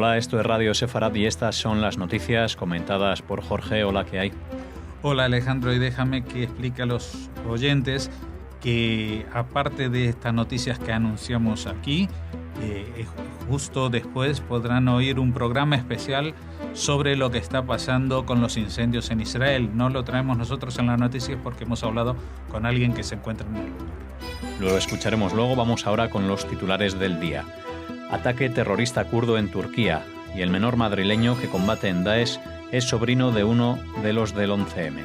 Hola, esto es Radio Sefarad y estas son las noticias comentadas por Jorge. Hola, ¿qué hay? Hola Alejandro, y déjame que explique a los oyentes que aparte de estas noticias que anunciamos aquí, justo después podrán oír un programa especial sobre lo que está pasando con los incendios en Israel. No lo traemos nosotros en las noticias porque hemos hablado con alguien que se encuentra en el lugar. Lo escucharemos luego. Vamos ahora con los titulares del día. Ataque terrorista kurdo en Turquía y el menor madrileño que combate en Daesh es sobrino de uno de los del 11M.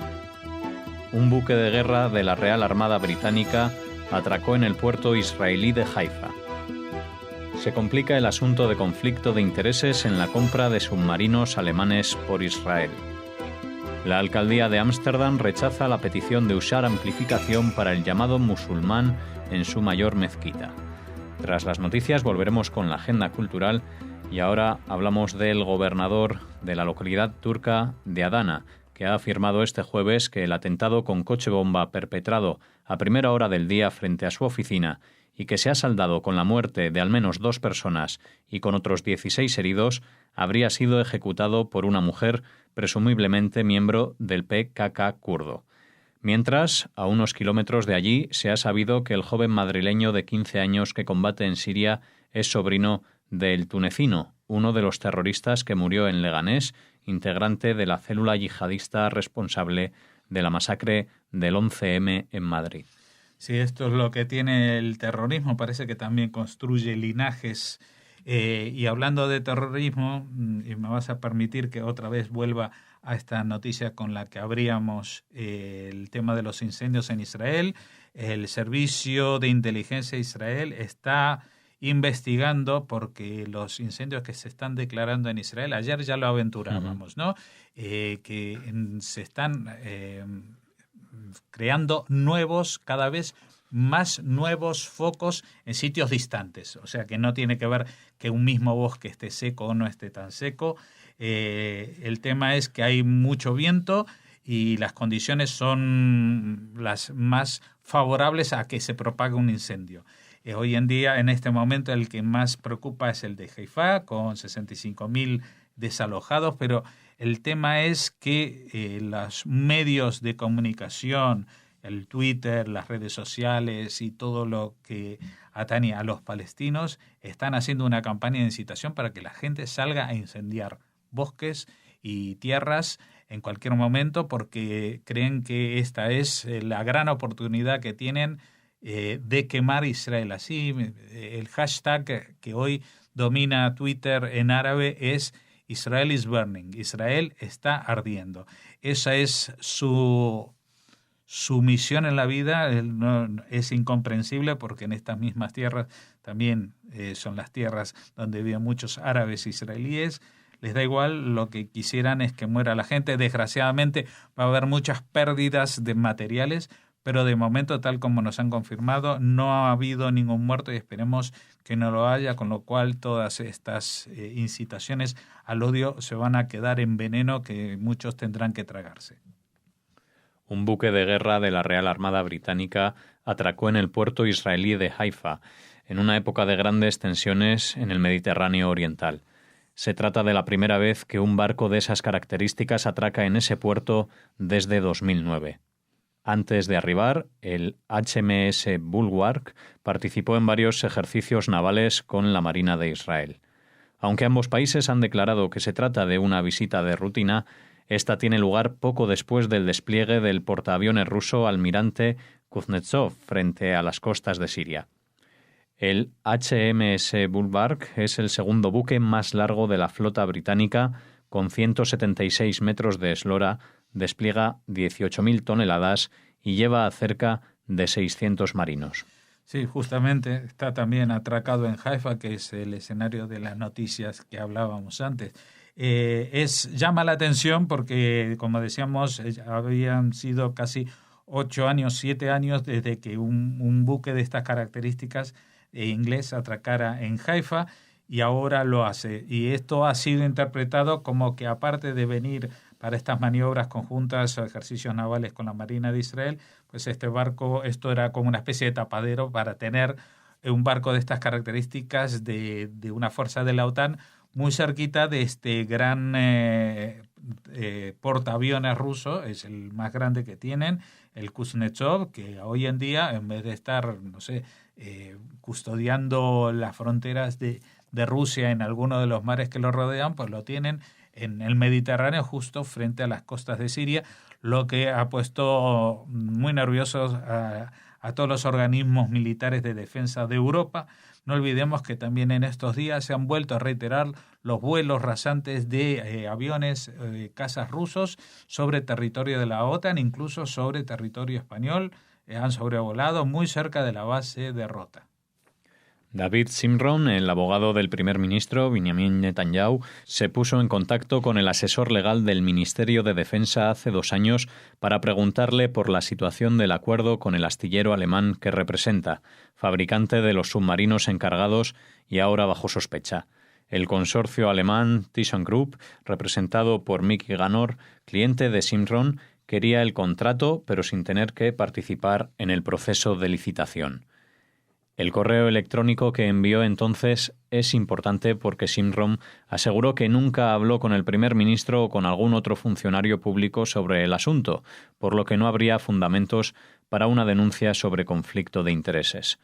Un buque de guerra de la Real Armada Británica atracó en el puerto israelí de Haifa. Se complica el asunto de conflicto de intereses en la compra de submarinos alemanes por Israel. La alcaldía de Ámsterdam rechaza la petición de usar amplificación para el llamado musulmán en su mayor mezquita. Tras las noticias volveremos con la agenda cultural y ahora hablamos del gobernador de la localidad turca de Adana, que ha afirmado este jueves que el atentado con coche bomba perpetrado a primera hora del día frente a su oficina y que se ha saldado con la muerte de al menos 2 personas y con otros 16 heridos, habría sido ejecutado por una mujer, presumiblemente miembro del PKK kurdo. Mientras, a unos kilómetros de allí, se ha sabido que el joven madrileño de 15 años que combate en Siria es sobrino del tunecino, uno de los terroristas que murió en Leganés, integrante de la célula yihadista responsable de la masacre del 11M en Madrid. Sí, esto es lo que tiene el terrorismo, parece que también construye linajes. Y hablando de terrorismo, y me vas a permitir que otra vez vuelva a esta noticia con la que abríamos el tema de los incendios en Israel. El Servicio de Inteligencia de Israel está investigando porque los incendios que se están declarando en Israel, ayer ya lo aventurábamos, ¿no? Que se están creando cada vez más nuevos focos en sitios distantes. O sea, que no tiene que ver que un mismo bosque esté seco o no esté tan seco. El tema es que hay mucho viento y las condiciones son las más favorables a que se propague un incendio. Hoy en día, en este momento, el que más preocupa es el de Haifa, con 65.000 desalojados, pero el tema es que los medios de comunicación, el Twitter, las redes sociales y todo lo que atañe a los palestinos están haciendo una campaña de incitación para que la gente salga a incendiar bosques y tierras en cualquier momento porque creen que esta es la gran oportunidad que tienen de quemar Israel. Así, el hashtag que hoy domina Twitter en árabe es Israel is burning, Israel está ardiendo. Esa es su misión en la vida. Es incomprensible porque en estas mismas tierras también son las tierras donde viven muchos árabes israelíes. Les da igual, lo que quisieran es que muera la gente. Desgraciadamente va a haber muchas pérdidas de materiales, pero de momento, tal como nos han confirmado, no ha habido ningún muerto y esperemos que no lo haya, con lo cual todas estas incitaciones al odio se van a quedar en veneno que muchos tendrán que tragarse. Un buque de guerra de la Real Armada Británica atracó en el puerto israelí de Haifa, en una época de grandes tensiones en el Mediterráneo oriental. Se trata de la primera vez que un barco de esas características atraca en ese puerto desde 2009. Antes de arribar, el HMS Bulwark participó en varios ejercicios navales con la Marina de Israel. Aunque ambos países han declarado que se trata de una visita de rutina, esta tiene lugar poco después del despliegue del portaaviones ruso Almirante Kuznetsov frente a las costas de Siria. El HMS Bulwark es el segundo buque más largo de la flota británica, con 176 metros de eslora, despliega 18.000 toneladas y lleva a cerca de 600 marinos. Sí, justamente está también atracado en Haifa, que es el escenario de las noticias que hablábamos antes. Llama la atención porque, como decíamos, habían sido casi 7 años desde que un buque de estas características inglés atracara en Haifa y ahora lo hace. Y esto ha sido interpretado como que, aparte de venir para estas maniobras conjuntas o ejercicios navales con la Marina de Israel, pues esto era como una especie de tapadero para tener un barco de estas características de una fuerza de la OTAN muy cerquita de este gran portaaviones ruso, es el más grande que tienen, el Kuznetsov, que hoy en día, en vez de estar, no sé, custodiando las fronteras de Rusia en alguno de los mares que lo rodean, pues lo tienen en el Mediterráneo, justo frente a las costas de Siria, lo que ha puesto muy nerviosos a todos los organismos militares de defensa de Europa. No olvidemos que también en estos días se han vuelto a reiterar los vuelos rasantes de aviones, cazas rusos sobre territorio de la OTAN, incluso sobre territorio español. Han sobrevolado muy cerca de la base de Rota. David Shimron, el abogado del primer ministro Benjamin Netanyahu, se puso en contacto con el asesor legal del Ministerio de Defensa hace 2 años para preguntarle por la situación del acuerdo con el astillero alemán que representa, fabricante de los submarinos encargados y ahora bajo sospecha. El consorcio alemán ThyssenKrupp, representado por Mickey Ganor, cliente de Shimron, quería el contrato, pero sin tener que participar en el proceso de licitación. El correo electrónico que envió entonces es importante porque Shimron aseguró que nunca habló con el primer ministro o con algún otro funcionario público sobre el asunto, por lo que no habría fundamentos para una denuncia sobre conflicto de intereses.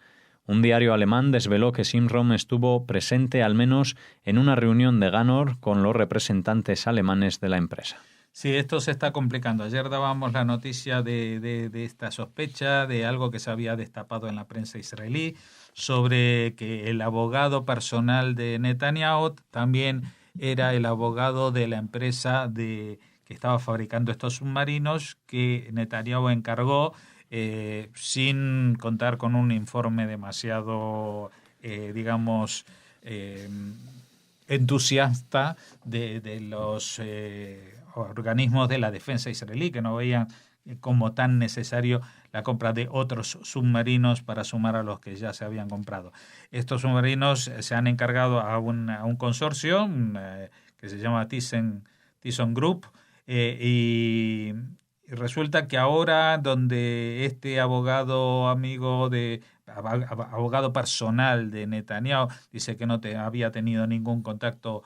Un diario alemán desveló que Shimron estuvo presente al menos en una reunión de Ganor con los representantes alemanes de la empresa. Sí, esto se está complicando. Ayer dábamos la noticia de esta sospecha, de algo que se había destapado en la prensa israelí, sobre que el abogado personal de Netanyahu también era el abogado de la empresa que estaba fabricando estos submarinos, que Netanyahu encargó sin contar con un informe demasiado, entusiasta de los organismos de la defensa israelí, que no veían como tan necesario la compra de otros submarinos para sumar a los que ya se habían comprado. Estos submarinos se han encargado a un consorcio que se llama ThyssenKrupp, y resulta que ahora, donde este abogado personal de Netanyahu dice que no había tenido ningún contacto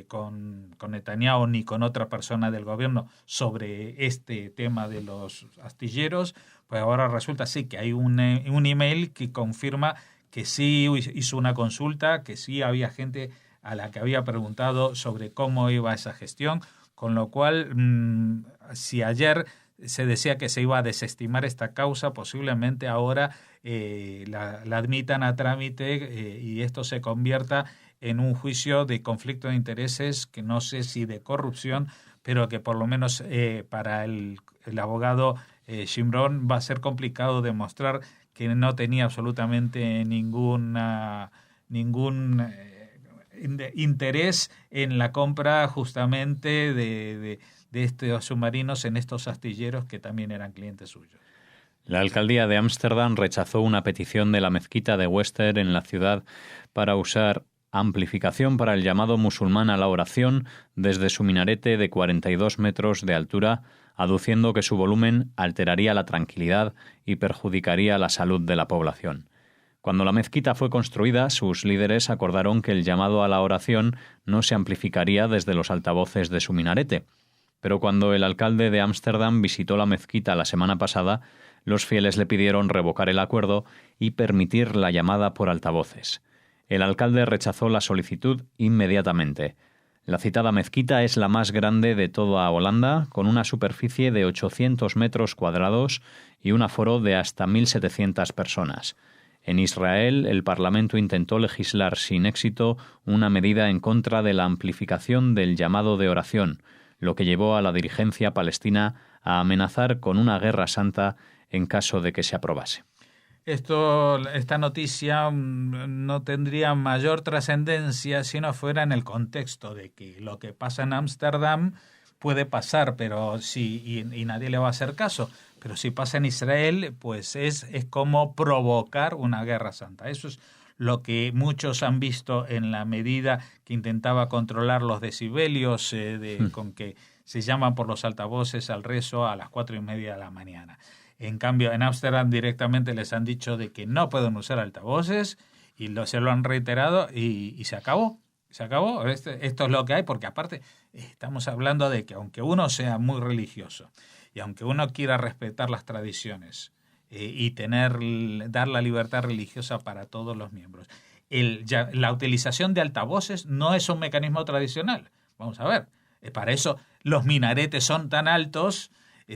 con Netanyahu ni con otra persona del gobierno sobre este tema de los astilleros, pues ahora resulta sí que hay un email que confirma que sí hizo una consulta, que sí había gente a la que había preguntado sobre cómo iba esa gestión, con lo cual, si ayer se decía que se iba a desestimar esta causa, posiblemente ahora la admitan a trámite y esto se convierta en un juicio de conflicto de intereses, que no sé si de corrupción, pero que por lo menos para el abogado Shimron va a ser complicado demostrar que no tenía absolutamente ningún interés en la compra justamente de estos submarinos en estos astilleros que también eran clientes suyos. La alcaldía de Ámsterdam rechazó una petición de la mezquita de Wester en la ciudad para usar amplificación para el llamado musulmán a la oración desde su minarete de 42 metros de altura, aduciendo que su volumen alteraría la tranquilidad y perjudicaría la salud de la población. Cuando la mezquita fue construida, sus líderes acordaron que el llamado a la oración no se amplificaría desde los altavoces de su minarete. Pero cuando el alcalde de Ámsterdam visitó la mezquita la semana pasada, los fieles le pidieron revocar el acuerdo y permitir la llamada por altavoces. El alcalde rechazó la solicitud inmediatamente. La citada mezquita es la más grande de toda Holanda, con una superficie de 800 metros cuadrados y un aforo de hasta 1.700 personas. En Israel, el Parlamento intentó legislar sin éxito una medida en contra de la amplificación del llamado de oración, lo que llevó a la dirigencia palestina a amenazar con una guerra santa en caso de que se aprobase. Esta noticia no tendría mayor trascendencia si no fuera en el contexto de que lo que pasa en Ámsterdam puede pasar, pero y nadie le va a hacer caso. Pero si pasa en Israel, pues es como provocar una guerra santa. Eso es lo que muchos han visto en la medida que intentaba controlar los decibelios con que se llaman por los altavoces al rezo a las 4:30 de la mañana. En cambio, en Ámsterdam directamente les han dicho de que no pueden usar altavoces y se lo han reiterado y se acabó. Se acabó, esto es lo que hay, porque aparte estamos hablando de que aunque uno sea muy religioso y aunque uno quiera respetar las tradiciones y dar la libertad religiosa para todos los miembros, la utilización de altavoces no es un mecanismo tradicional. Vamos a ver, para eso los minaretes son tan altos,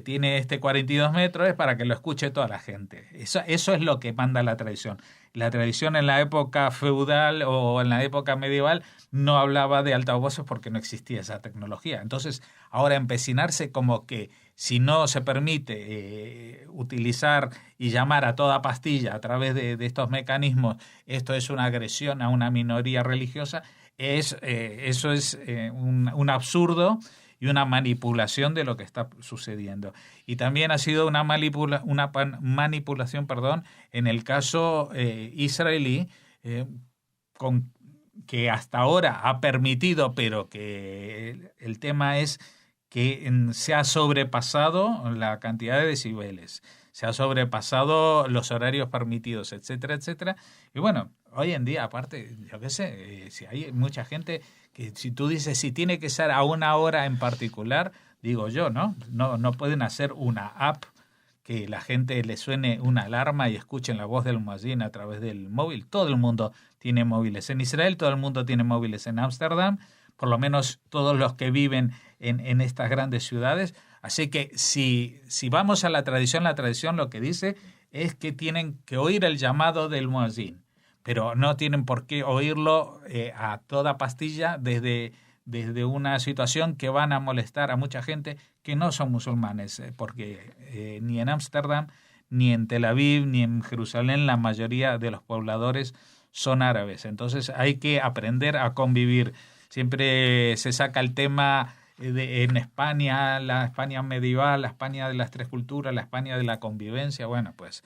tiene 42 metros, es para que lo escuche toda la gente. Eso es lo que manda la tradición. La tradición en la época feudal o en la época medieval no hablaba de altavoces porque no existía esa tecnología. Entonces, ahora empecinarse como que si no se permite utilizar y llamar a toda pastilla a través de estos mecanismos, esto es una agresión a una minoría religiosa, eso es un absurdo y una manipulación de lo que está sucediendo. Y también ha sido una manipulación, en el caso israelí, que hasta ahora ha permitido, pero que el tema es que se ha sobrepasado la cantidad de decibeles, se ha sobrepasado los horarios permitidos, etcétera, etcétera. Y bueno, hoy en día, aparte, yo qué sé, si hay mucha gente que si tú dices si tiene que ser a una hora en particular, digo yo, ¿no? No pueden hacer una app que la gente le suene una alarma y escuchen la voz del muezzin a través del móvil. Todo el mundo tiene móviles en Israel, todo el mundo tiene móviles en Ámsterdam, por lo menos todos los que viven en estas grandes ciudades. Así que si vamos a la tradición lo que dice es que tienen que oír el llamado del muezzin, pero no tienen por qué oírlo a toda pastilla desde una situación que van a molestar a mucha gente que no son musulmanes, porque ni en Ámsterdam, ni en Tel Aviv, ni en Jerusalén la mayoría de los pobladores son árabes. Entonces hay que aprender a convivir. Siempre se saca el tema en España, la España medieval, la España de las tres culturas, la España de la convivencia. Bueno, pues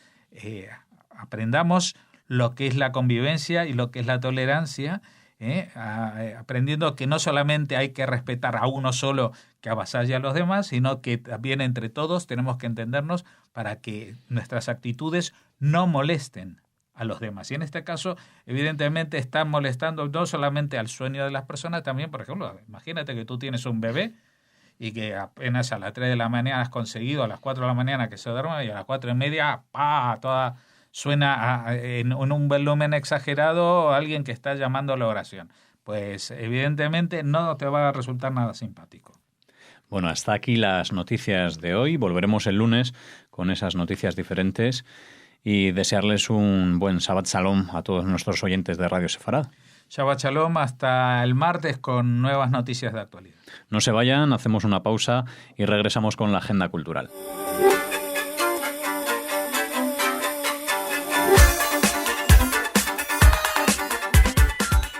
aprendamos lo que es la convivencia y lo que es la tolerancia, aprendiendo que no solamente hay que respetar a uno solo que avasalle a los demás, sino que también entre todos tenemos que entendernos para que nuestras actitudes no molesten a los demás. Y en este caso, evidentemente, están molestando no solamente al sueño de las personas, también, por ejemplo, imagínate que tú tienes un bebé y que apenas a las 3 de la mañana has conseguido a las 4 de la mañana que se duerma y a las 4:30, ¡pah!, toda suena en un volumen exagerado a alguien que está llamando a la oración. Pues evidentemente no te va a resultar nada simpático. Bueno, hasta aquí las noticias de hoy. Volveremos el lunes con esas noticias diferentes y desearles un buen Shabbat Shalom a todos nuestros oyentes de Radio Sefarad. Shabbat Shalom, hasta el martes con nuevas noticias de actualidad. No se vayan, hacemos una pausa y regresamos con la agenda cultural.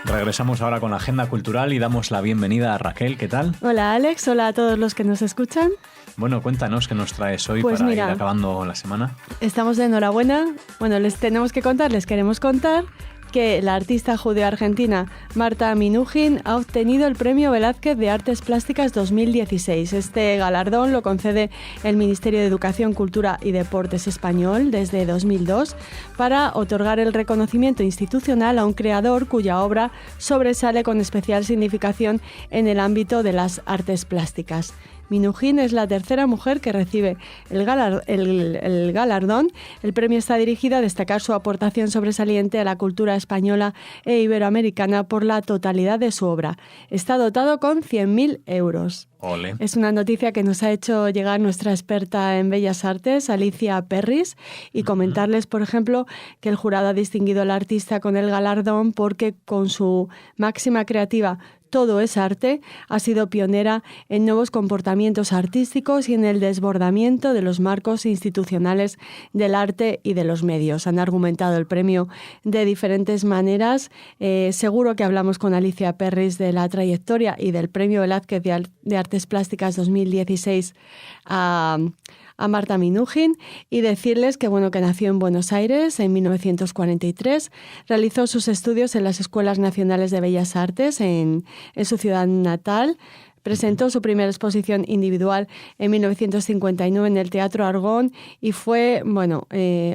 Regresamos ahora con la agenda cultural y damos la bienvenida a Raquel. ¿Qué tal? Hola Alex, hola a todos los que nos escuchan. Bueno, cuéntanos qué nos traes hoy pues para ir acabando la semana. Estamos de enhorabuena. Bueno, les queremos contar que la artista judeo-argentina Marta Minujín ha obtenido el Premio Velázquez de Artes Plásticas 2016. Este galardón lo concede el Ministerio de Educación, Cultura y Deportes español desde 2002 para otorgar el reconocimiento institucional a un creador cuya obra sobresale con especial significación en el ámbito de las artes plásticas. Minujín es la tercera mujer que recibe el galardón. El premio está dirigido a destacar su aportación sobresaliente a la cultura española e iberoamericana por la totalidad de su obra. Está dotado con 100.000 euros. Ole. Es una noticia que nos ha hecho llegar nuestra experta en Bellas Artes, Alicia Perris, y comentarles, por ejemplo, que el jurado ha distinguido al artista con el galardón porque con su máxima creativa Todo es arte, ha sido pionera en nuevos comportamientos artísticos y en el desbordamiento de los marcos institucionales del arte y de los medios. Han argumentado el premio de diferentes maneras. Seguro que hablamos con Alicia Perris de la trayectoria y del Premio Velázquez de Artes Plásticas 2016 a Marta Minujín y decirles que nació en Buenos Aires en 1943, realizó sus estudios en las Escuelas Nacionales de Bellas Artes en su ciudad natal. Presentó su primera exposición individual en 1959 en el Teatro Argón y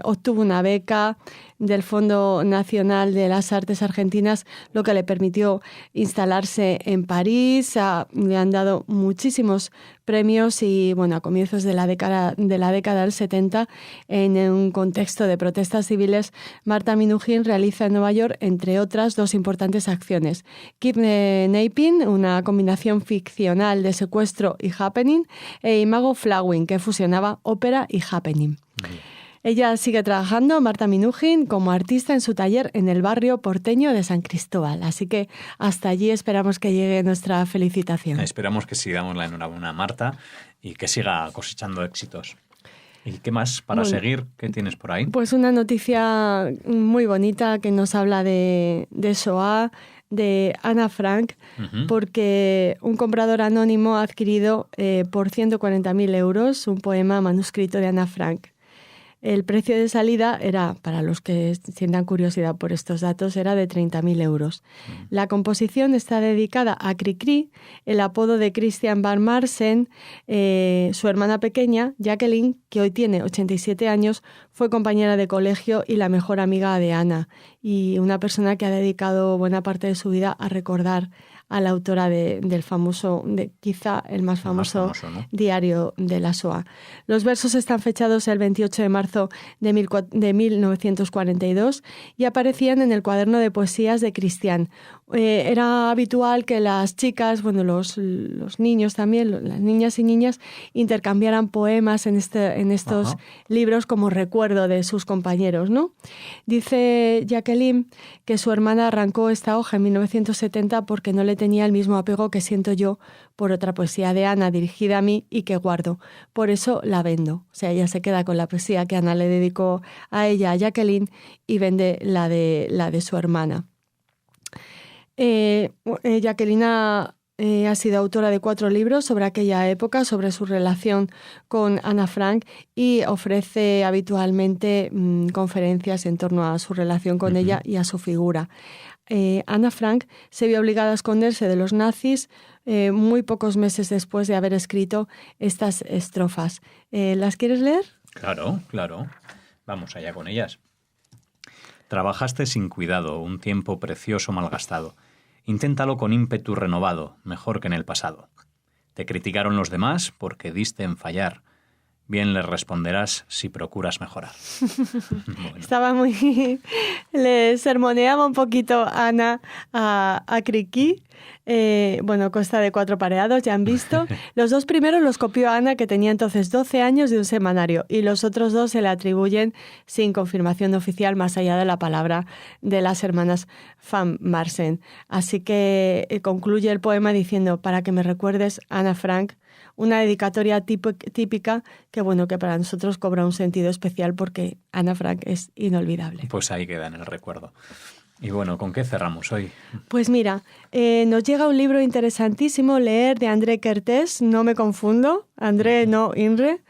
obtuvo una beca del Fondo Nacional de las Artes Argentinas, lo que le permitió instalarse en París. Le han dado muchísimos premios y, bueno, a comienzos de la década del 70, en un contexto de protestas civiles, Martha Minujín realiza en Nueva York, entre otras, 2 importantes acciones. Kidnapping, una combinación ficcional de secuestro y happening, e Imago Flowing, que fusionaba ópera y happening. Ella sigue trabajando, Martha Minujín, como artista en su taller en el barrio porteño de San Cristóbal. Así que hasta allí esperamos que llegue nuestra felicitación. Esperamos que sí, damos la enhorabuena a Marta y que siga cosechando éxitos. ¿Y qué más para seguir? ¿Qué tienes por ahí? Pues una noticia muy bonita que nos habla de Shoah, de Ana Frank, porque un comprador anónimo ha adquirido por 140.000 euros un poema manuscrito de Ana Frank. El precio de salida era, para los que sientan curiosidad por estos datos, era de 30.000 euros. La composición está dedicada a Cricri, el apodo de Christian Van Marsen. Su hermana pequeña, Jacqueline, que hoy tiene 87 años, fue compañera de colegio y la mejor amiga de Ana, y una persona que ha dedicado buena parte de su vida a recordar a la autora del famoso, quizá el más famoso, ¿no?, diario de la Shoah. Los versos están fechados el 28 de marzo de 1942 y aparecían en el cuaderno de poesías de Christian. Era habitual que las chicas, bueno, los niños también, las niñas y niñas, intercambiaran poemas en estos libros como recuerdo de sus compañeros, ¿no? Dice Jacqueline que su hermana arrancó esta hoja en 1970 porque no le tenía el mismo apego que siento yo por otra poesía de Ana dirigida a mí y que guardo. Por eso la vendo. O sea, ella se queda con la poesía que Ana le dedicó a ella, a Jacqueline, y vende la de su hermana. Jacqueline ha sido autora de 4 libros sobre aquella época, sobre su relación con Ana Frank, y ofrece habitualmente conferencias en torno a su relación con ella y a su figura. Ana Frank se vio obligada a esconderse de los nazis muy pocos meses después de haber escrito estas estrofas. ¿Las quieres leer? Claro. Vamos allá con ellas. Trabajaste sin cuidado, un tiempo precioso malgastado. Inténtalo con ímpetu renovado, mejor que en el pasado. Te criticaron los demás porque diste en fallar. Bien les responderás si procuras mejorar. Bueno. Estaba muy... Le sermoneaba un poquito Ana a Cricri. Consta de 4 pareados, ya han visto. Los 2 primeros los copió Ana, que tenía entonces 12 años, de un semanario, y los otros 2 se le atribuyen sin confirmación oficial, más allá de la palabra de las hermanas Van Marsen. Así que concluye el poema diciendo: para que me recuerdes, Ana Frank, una dedicatoria típica que para nosotros cobra un sentido especial porque Ana Frank es inolvidable. Pues ahí queda en el recuerdo. Y bueno, ¿con qué cerramos hoy? Pues mira, nos llega un libro interesantísimo leer de André Kertész, no me confundo, André no Inre,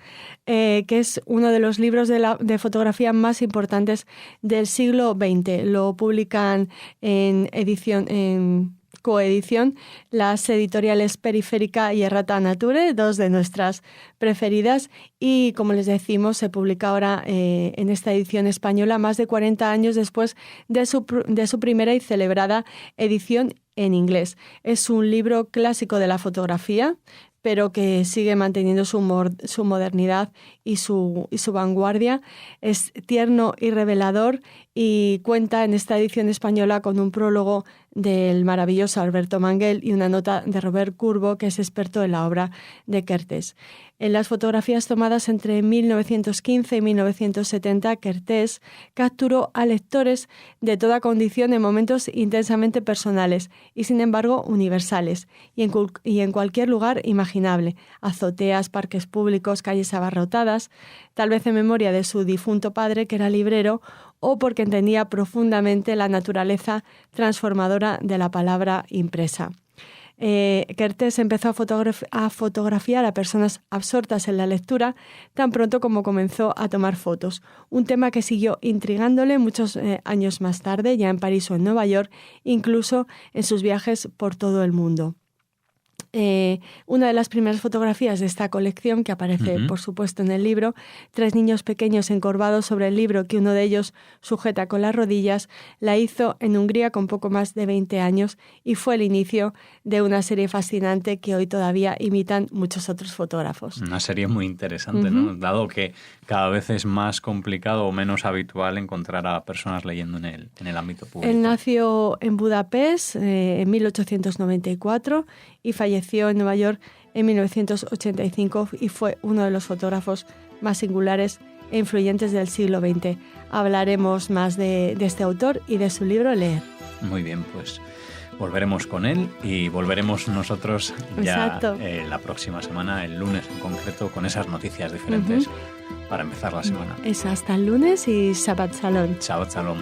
que es uno de los libros de fotografía más importantes del siglo XX. Lo publican en coedición las editoriales Periférica y Errata Nature, 2 de nuestras preferidas, y como les decimos, se publica ahora en esta edición española, más de 40 años después de su primera y celebrada edición en inglés. Es un libro clásico de la fotografía, pero que sigue manteniendo su modernidad y su vanguardia. Es tierno y revelador y cuenta en esta edición española con un prólogo del maravilloso Alberto Manguel y una nota de Robert Curvo, que es experto en la obra de Kertész. En las fotografías tomadas entre 1915 y 1970, Kertész capturó a lectores de toda condición en momentos intensamente personales y, sin embargo, universales, y en cualquier lugar imaginable: azoteas, parques públicos, calles abarrotadas, tal vez en memoria de su difunto padre, que era librero, o porque entendía profundamente la naturaleza transformadora de la palabra impresa. Kertész empezó a fotografiar a personas absortas en la lectura tan pronto como comenzó a tomar fotos, un tema que siguió intrigándole muchos años más tarde, ya en París o en Nueva York, incluso en sus viajes por todo el mundo. una de las primeras fotografías de esta colección, que aparece, por supuesto, en el libro, 3 niños pequeños encorvados sobre el libro que uno de ellos sujeta con las rodillas, la hizo en Hungría con poco más de 20 años y fue el inicio de una serie fascinante que hoy todavía imitan muchos otros fotógrafos. Una serie muy interesante, ¿no? Dado que cada vez es más complicado o menos habitual encontrar a personas leyendo en el ámbito público. Él nació en Budapest en 1894 y falleció en Nueva York en 1985 y fue uno de los fotógrafos más singulares e influyentes del siglo XX. Hablaremos más de este autor y de su libro Leer. Muy bien, pues volveremos con él y volveremos nosotros ya la próxima semana, el lunes en concreto, con esas noticias diferentes para empezar la semana. Es hasta el lunes y Shabbat Shalom. Shabbat Shalom.